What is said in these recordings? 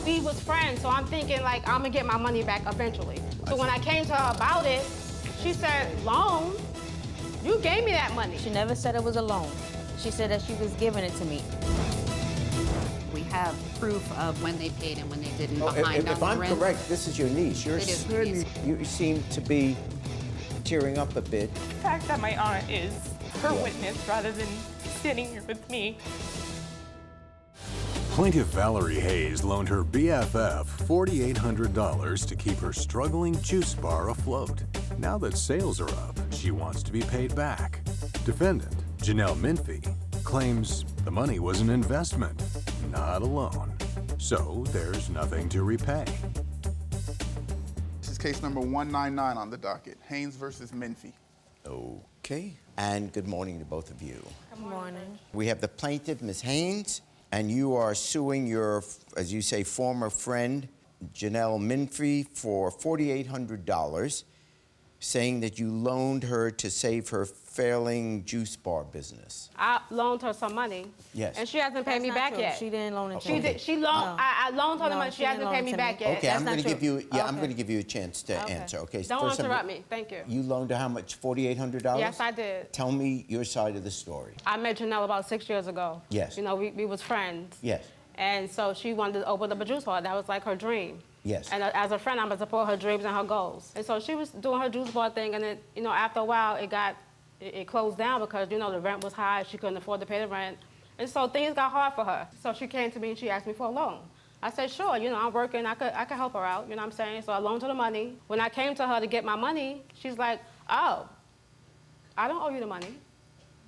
We was friends, so I'm thinking like I'm gonna get my money back eventually. So when I came to her about it, she said, loan? You gave me that money. She never said it was a loan. She said that she was giving it to me. We have proof of when they paid and when they didn't behind on If I'm rent. correct, this is your niece. It is my niece. You seem to be tearing up a bit. The fact that my aunt is her witness rather than sitting here with me. Plaintiff Valerie Hayes loaned her BFF $4,800 to keep her struggling juice bar afloat. Now that sales are up, she wants to be paid back. Defendant, Minfee, claims the money was an investment, not a loan. So there's nothing to repay. This is case number 199 on the docket, Haynes versus Minfee. Okay, and good morning to both of you. Good morning. We have the plaintiff, Ms. Haynes, and you are suing your, as you say, former friend, Minfee, for $4,800, saying that you loaned her to save her failing juice bar business. I loaned her some money. Yes. And she hasn't paid That's me not back true. yet. She didn't loan it to She me. did. She loaned. No. I loaned her the No, money. she She hasn't didn't paid loan me it to back me. yet. Okay, That's I'm not going to true. give you. Yeah, I'm Okay. going to give you a chance to answer. Okay. Don't first interrupt me. Thank you. You loaned her how much? $4,800. Yes, I did. Tell me your side of the story. I met Janelle about 6 years ago. Yes. You know, we was friends. Yes. And so she wanted to open up a juice bar. That was like her dream. Yes. And as a friend, I'm gonna support her dreams and her goals. And so she was doing her juice bar thing, and then, you know, after a while, it closed down because, you know, the rent was high. She couldn't afford to pay the rent. And so things got hard for her. So she came to me and she asked me for a loan. I said, sure, you know, I'm working, I could help her out, you know what I'm saying? So I loaned her the money. When I came to her to get my money, she's like, oh, I don't owe you the money.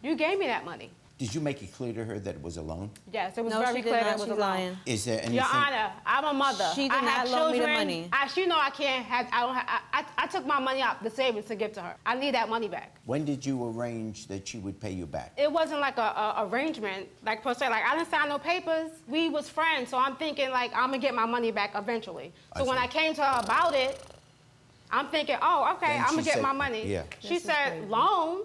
You gave me that money. Did you make it clear to her that it was a loan? Yes, it was No, very she did clear not. that it was She's a loan. lying. Is there anything? Your Honor, I'm a mother. She did I have not loan me the children. money. She know I can't have. I took my money out the savings to give to her. I need that money back. When did you arrange that she would pay you back? It wasn't like a arrangement, like per se. Like I didn't sign no papers. We was friends, so I'm thinking like I'm gonna get my money back eventually. So when I came to her about it, I'm thinking, oh, okay, Then I'm gonna she get said- my money. yeah. She This is said, crazy. loan.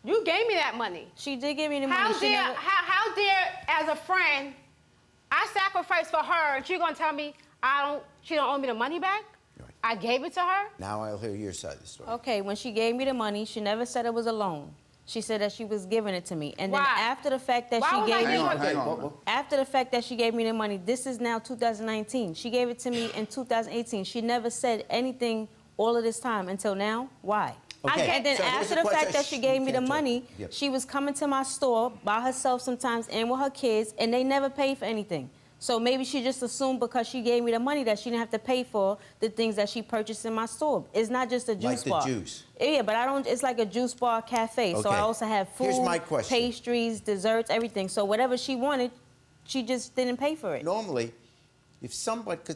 You gave me that money. She did give me the money. How She dare, never- how dare, as a friend, I sacrificed for her, and she gonna tell me she don't owe me the money back? Right. I gave it to her. Now I'll hear your side of the story. Okay, when she gave me the money, she never said it was a loan. She said that she was giving it to me. And then Why? after the fact that Why she was I gave me... giving Hang on. What- After the fact that she gave me the money, this is now 2019. She gave it to me in 2018. She never said anything all of this time until now. Why? Okay, And then so here's after the the fact question. that she gave me the You can't talk. money, Yep. she was coming to my store by herself sometimes and with her kids, and they never paid for anything. So maybe she just assumed because she gave me the money that she didn't have to pay for the things that she purchased in my store. It's not just a juice Like the bar. juice. Yeah, but I don't. It's like a juice bar cafe. So Okay. I also have food, Here's my question. pastries, desserts, everything. So whatever she wanted, she just didn't pay for it. Normally, if somebody, because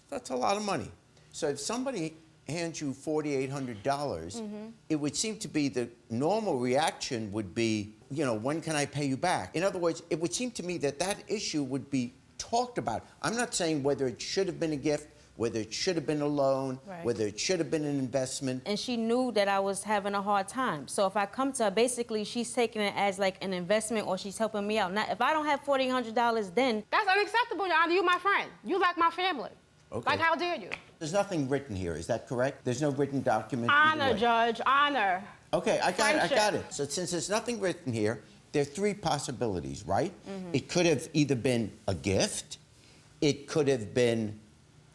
that's a lot of money. So if somebody hands you $4,800, it would seem to be the normal reaction would be, you know, when can I pay you back? In other words, it would seem to me that that issue would be talked about. I'm not saying whether it should have been a gift, whether it should have been a loan, Right. whether it should have been an investment. And she knew that I was having a hard time. So if I come to her, basically she's taking it as like an investment or she's helping me out. Now, if I don't have $4,800, then That's unacceptable, Your Honor. You my friend. You like my family. Okay. Like, how dare you? There's nothing written here, is that correct? There's no written document? either Honor, way. Judge, honor. Okay, I got Friendship. it. So since there's nothing written here, there are three possibilities, right? It could have either been a gift, it could have been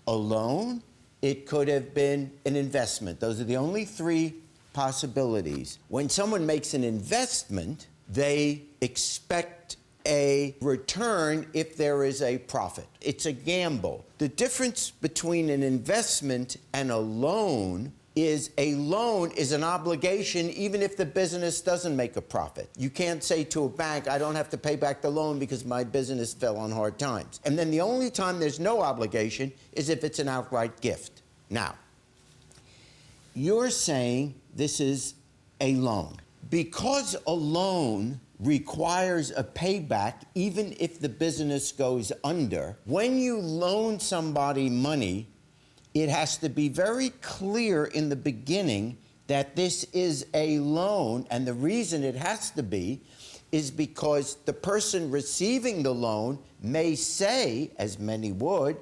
a loan, it could have been an investment. Those are the only three possibilities. When someone makes an investment, they expect a return if there is a profit. It's a gamble. The difference between an investment and a loan is an obligation even if the business doesn't make a profit. You can't say to a bank, I don't have to pay back the loan because my business fell on hard times. And then the only time there's no obligation is if it's an outright gift. Now, you're saying this is a loan. Because a loan requires a payback even if the business goes under, when you loan somebody money, it has to be very clear in the beginning that this is a loan, and the reason it has to be is because the person receiving the loan may say, as many would,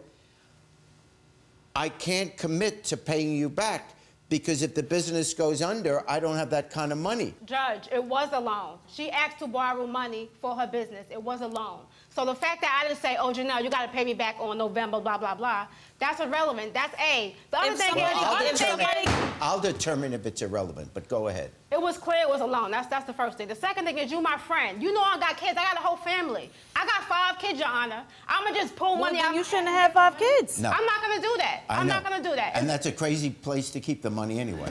I can't commit to paying you back because if the business goes under, I don't have that kind of money. Judge, it was a loan. She asked to borrow money for her business. It was a loan. So the fact that I didn't say, oh, Janelle, you got to pay me back on November, blah, blah, blah, that's irrelevant. That's A. The other thing is, I'll determine if it's irrelevant, but go ahead. it was clear it was a loan. That's the first thing. The second thing is you my friend. You know I got kids. I got a whole family. I got 5 kids, Your Honor. I'm going to just pull money out. You shouldn't have 5 kids. No. I'm not going to do that. I'm not going to do that. And that's a crazy place to keep the money anyway.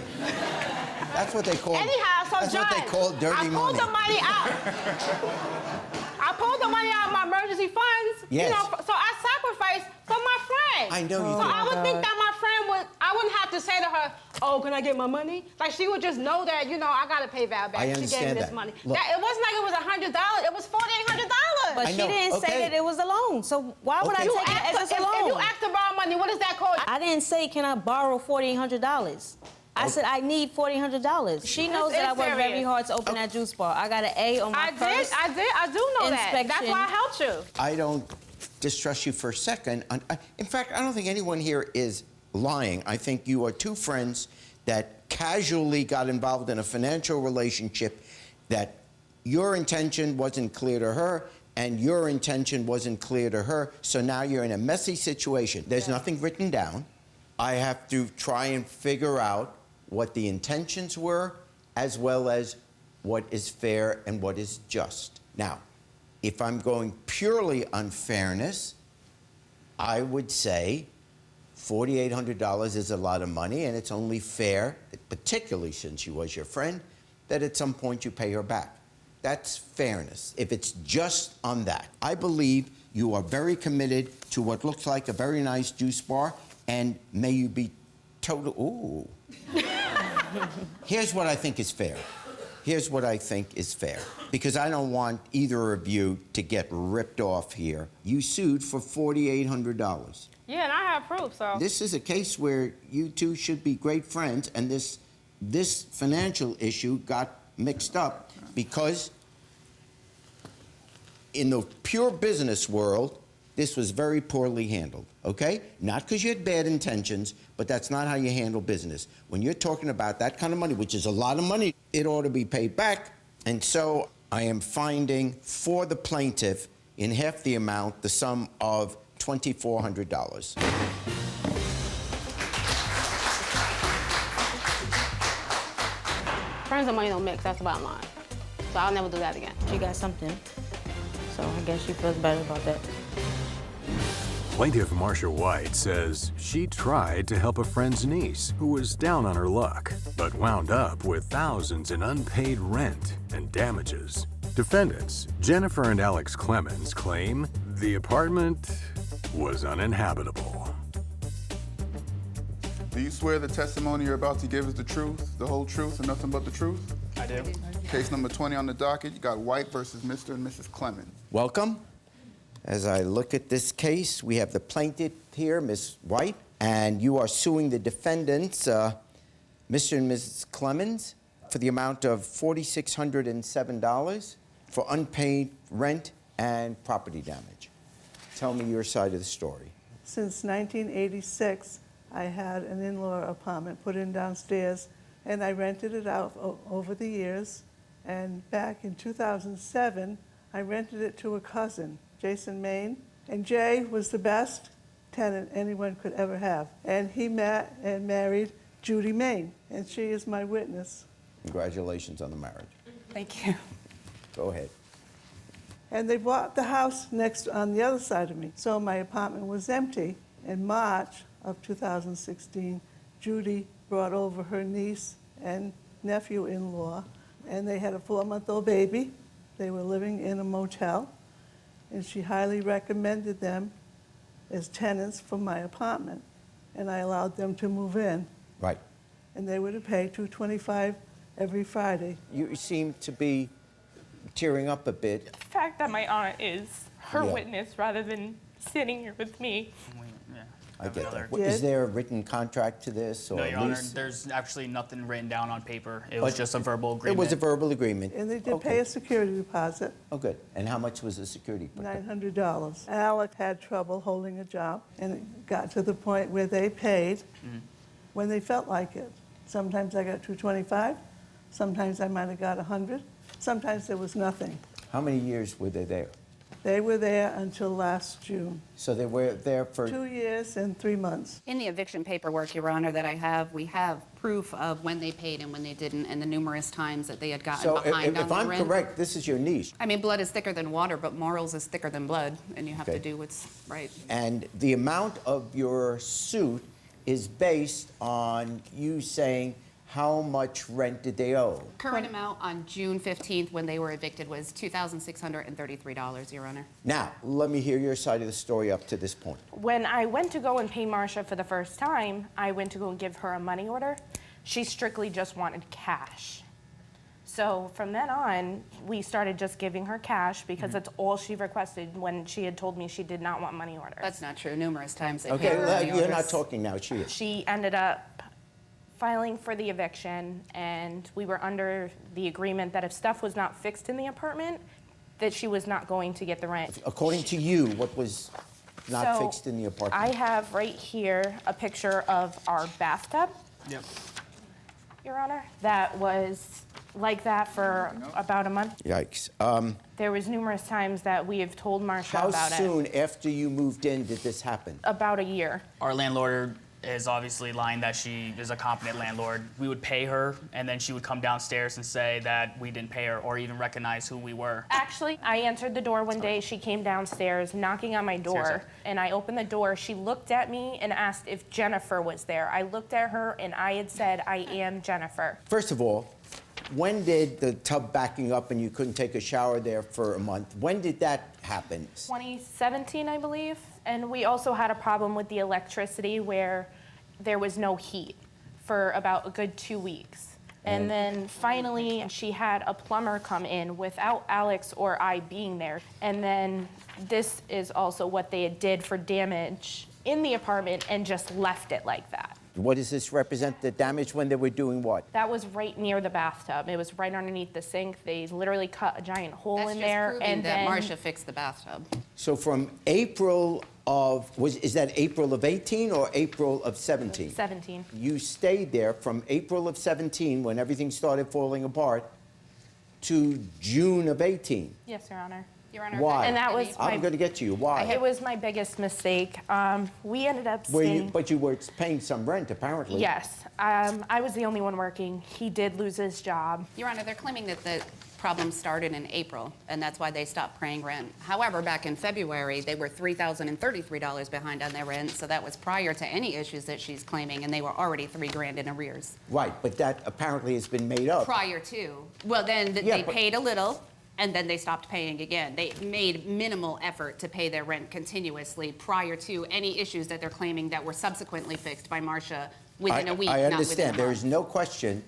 That's what they call. Anyhow, so that's Judge, what they call dirty money. I pulled the money out. I pulled the money out of my emergency funds. Yes. You know, so I sacrificed for my friend. I know you So did. I would think that my friend would, I wouldn't have to say to her, oh, can I get my money? Like, she would just know that, you know, I got to pay Val back. I She gave me understand this that. money. Look. It wasn't like it was $100. It was $4,800. But I she know. didn't Okay. say that it was a loan. So why would I Okay. take it as a loan? If you ask to borrow money, what is that called? I didn't say, can I borrow $4,800? I said, I need $4,800. She knows that I worked very serious. hard to open that juice bar. I got an A on my first. I do know that. That's inspection. why I helped you. I don't distrust you for a second. In fact, I don't think anyone here is lying. I think you are two friends that casually got involved in a financial relationship that your intention wasn't clear to her and your intention wasn't clear to her. So now you're in a messy situation. There's nothing written down. I have to try and figure out what the intentions were as well as what is fair and what is just. Now, if I'm going purely on fairness, I would say $4,800 is a lot of money, and it's only fair, particularly since she was your friend, that at some point you pay her back. That's fairness, if it's just on that. I believe you are very committed to what looks like a very nice juice bar, and may you be total, ooh. Here's what I think is fair. Here's what I think is fair. Because I don't want either of you to get ripped off here. You sued for $4,800. Yeah, and I have proof, so. This is a case where you two should be great friends, and this financial issue got mixed up because in the pure business world, this was very poorly handled, okay? Not because you had bad intentions, but that's not how you handle business. When you're talking about that kind of money, which is a lot of money, it ought to be paid back. And so I am finding for the plaintiff in half the amount the sum of $2,400. Friends and money don't mix, that's the bottom line. So I'll never do that again. She got something. So I guess she feels better about that. Plaintiff Marsha White says she tried to help a friend's niece who was down on her luck, but wound up with thousands in unpaid rent and damages. Defendants Jennifer and Alex Clemmons claim the apartment was uninhabitable. Do you swear the testimony you're about to give is the truth, the whole truth, and nothing but the truth? I do. Case number 20 on the docket, you got White versus Mr. and Mrs. Clemmons. Welcome. As I look at this case, we have the plaintiff here, Ms. White, and you are suing the defendants, Mr. and Mrs. Clemmons, for the amount of $4,607 for unpaid rent and property damage. Tell me your side of the story. Since 1986, I had an in-law apartment put in downstairs, and I rented it out over the years. And back in 2007, I rented it to a cousin, Jason Maine, and Jay was the best tenant anyone could ever have. And he met and married Judy Maine, and she is my witness. Congratulations on the marriage. Thank you. Go ahead. And they bought the house next on the other side of me, so my apartment was empty. In March of 2016, Judy brought over her niece and nephew-in-law, and they had a 4-month-old baby. They were living in a motel, and she highly recommended them as tenants for my apartment, and I allowed them to move in. Right. And they were to pay $225 every Friday. You seem to be tearing up a bit. The fact that my aunt is her Yeah. witness rather than sitting here with me I get another- that. Is there a written contract to this or No, Your Honor, lease? there's actually nothing written down on paper. It was But just a verbal It agreement. was a verbal agreement. And they did Okay. pay a security deposit, Oh, good. And how much was the security? $900. Alec had trouble holding a job, and it got to the point where they paid when they felt like it. Sometimes I got $225, sometimes I might have got $100, sometimes there was nothing. How many years were they there? They were there until last June, So they were there for 2 years and 3 months. In the eviction paperwork, Your Honor, that I have, we have proof of when they paid and when they didn't, and the numerous times that they had gotten So behind on if the I'm rent. correct, this is your niece. I mean, blood is thicker than water, but morals is thicker than blood, and you have Okay. to do what's right. And the amount of your suit is based on you saying how much rent did they owe? Current amount on June 15th, when they were evicted, was $2,633, Your Honor. Now, let me hear your side of the story up to this point. When I went to go and pay Marcia for the first time, I went to go and give her a money order. She strictly just wanted cash. So from then on, we started just giving her cash because that's all she requested when she had told me she did not want money orders. That's not true. Numerous times they Okay, paid money you're not orders. talking now, she is. She ended up filing for the eviction, and we were under the agreement that if stuff was not fixed in the apartment, that she was not going to get the rent. According to you, what was not So, fixed in the apartment? I have right here a picture of our bathtub, Yep. Your Honor, that was like that for about a month. Yikes. There was numerous times that we have told Marcia How about it. soon after you moved in did this happen? About a year. Our landlord is obviously lying that she is a competent landlord. We would pay her, and then she would come downstairs and say that we didn't pay her or even recognize who we were. Actually, I answered the door one day. She came downstairs knocking on my door, Seriously? and I opened the door. She looked at me and asked if Jennifer was there. I looked at her, and I had said, I am Jennifer. First of all, when did the tub backing up and you couldn't take a shower there for a month, when did that happen? 2017, I believe. And we also had a problem with the electricity where there was no heat for about a good 2 weeks. And then finally, she had a plumber come in without Alex or I being there. And then this is also what they did for damage in the apartment and just left it like that. What does this represent, the damage when they were doing what? That was right near the bathtub. It was right underneath the sink. They literally cut a giant hole That's in just there. proving And that then Marcia fixed the bathtub. So from April of, is that April of 18 or April of 17? 17. You stayed there from April of 17, when everything started falling apart, to June of 18. Yes, Your Honor. Your Honor, Why? And that was I'm going to get to you. Why? It was my biggest mistake. We ended up staying. But you were paying some rent, apparently. Yes, I was the only one working. He did lose his job. Your Honor, they're claiming that the problem started in April, and that's why they stopped paying rent. However, back in February, they were $3,033 behind on their rent, so that was prior to any issues that she's claiming, and they were already $3,000 in arrears. Right, but that apparently has been made up. Prior to. Well, then Yeah, they but- paid a little, and then they stopped paying again. They made minimal effort to pay their rent continuously prior to any issues that they're claiming that were subsequently fixed by Marcia within a week, I not within a understand. There month. is no question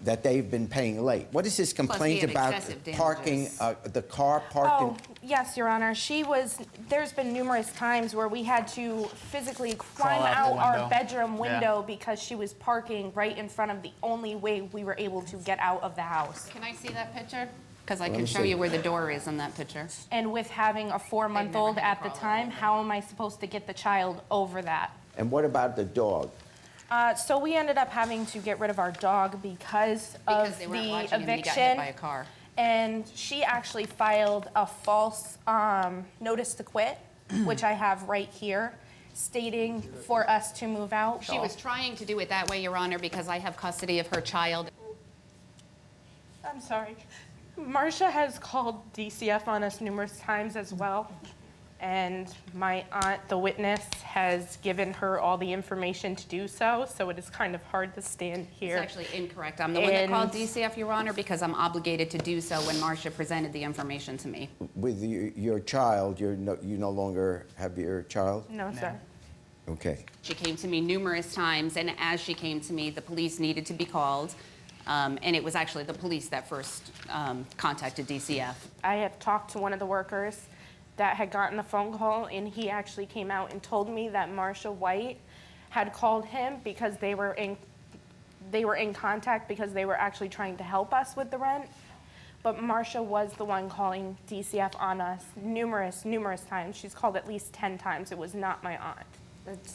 that they've been paying late. What is this complaint had about excessive parking, damages. the car parked Oh, yes, Your Honor. There's been numerous times where we had to physically climb out the out our window. bedroom Yeah. window because she was parking right in front of the only way we were able to get out of the house. Can I see that picture? Because I Let can me show see. you where the door is in that picture. And with having a 4-month-old They've never had at the a problem time, how am I supposed to get the child over that? And what about the dog? So we ended up having to get rid of our dog because Because of they weren't the watching him and he got hit eviction. by a car. And she actually filed a false notice to quit, which I have right here, stating for us to move out. She was trying to do it that way, Your Honor, because I have custody of her child. I'm sorry. Marcia has called DCF on us numerous times as well. And my aunt, the witness, has given her all the information to do so, so it is kind of hard to stand here. It's actually incorrect. I'm the one that called And- DCF, Your Honor, because I'm obligated to do so when Marcia presented the information to me. With your child, you no longer have your child? No, sir. Okay. She came to me numerous times, and as she came to me, the police needed to be called. And it was actually the police that first contacted DCF. I have talked to one of the workers that had gotten a phone call, and he actually came out and told me that Marsha White had called him because they were in contact because they were actually trying to help us with the rent. But Marsha was the one calling DCF on us numerous times. She's called at least 10 times. It was not my aunt.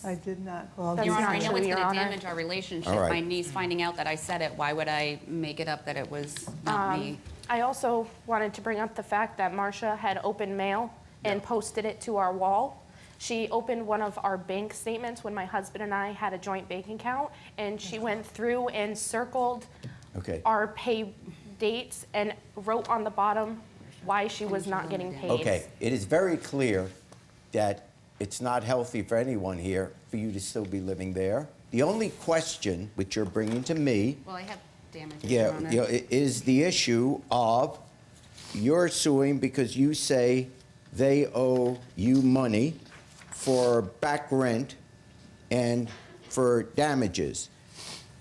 I did not call That's Your DCF. Honor, I not know true, it's Your going to Honor. damage our relationship. All right. My niece finding out that I said it, why would I make it up that it was not me? I also wanted to bring up the fact that Marsha had opened mail and posted it to our wall. She opened one of our bank statements when my husband and I had a joint bank account, and she went through and circled Okay. our pay dates and wrote on the bottom why she was not getting paid. Okay, it is very clear that it's not healthy for anyone here for you to still be living there. The only question which you're bringing to me, Well, I have damages, Your Honor. is the issue of you're suing because you say they owe you money for back rent and for damages.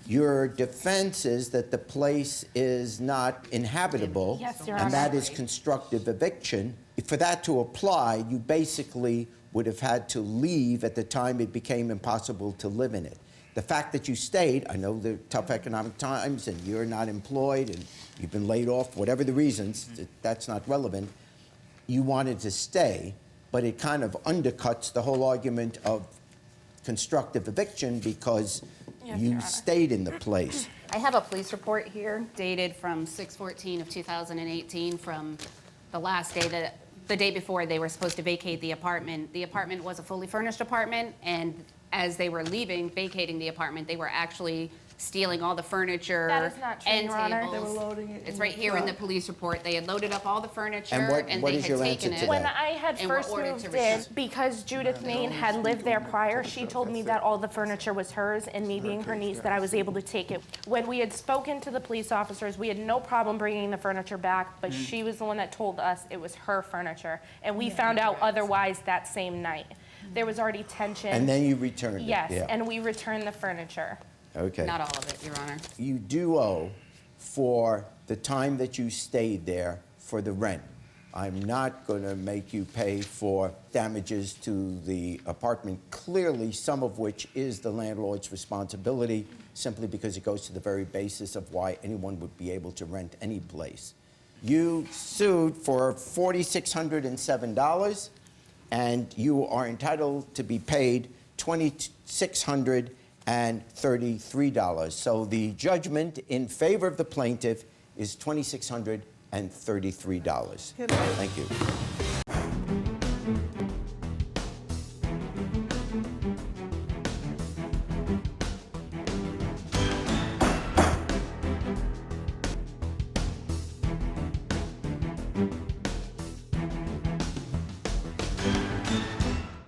Your defense is that the place is not inhabitable. Yes, Your and that Honor. is constructive eviction. For that to apply, you basically would have had to leave at the time it became impossible to live in it. The fact that you stayed, I know the tough economic times and you're not employed and you've been laid off, whatever the reasons, that's not relevant. You wanted to stay, but it kind of undercuts the whole argument of constructive eviction because Yes, you Your Honor. stayed in the place. I have a police report here dated from 6/14 of 2018 from the last day that, the day before they were supposed to vacate the apartment. The apartment was a fully furnished apartment, and as they were leaving, vacating the apartment, they were actually stealing all the furniture That is not true, and Your Honor. tables. They were loading it It's in right the here in the truck. police report. They had loaded up all the furniture And what they is had your taken answer to it. When that? I had And were first ordered moved to in, return. because Judith Main had lived there prior, she told me that all the furniture was hers, and me being her niece, that I was able to take it. When we had spoken to the police officers, we had no problem bringing the furniture back, but she was the one that told us it was her furniture, and we found out otherwise that same night. There was already tension. And then you returned it. Yes, Yeah. and we returned the furniture. Okay. Not all of it, Your Honor. You do owe for the time that you stayed there for the rent. I'm not going to make you pay for damages to the apartment, clearly some of which is the landlord's responsibility, simply because it goes to the very basis of why anyone would be able to rent any place. You sued for $4,607, and you are entitled to be paid $2,633. So the judgment in favor of the plaintiff is $2,633. Can I- Thank you.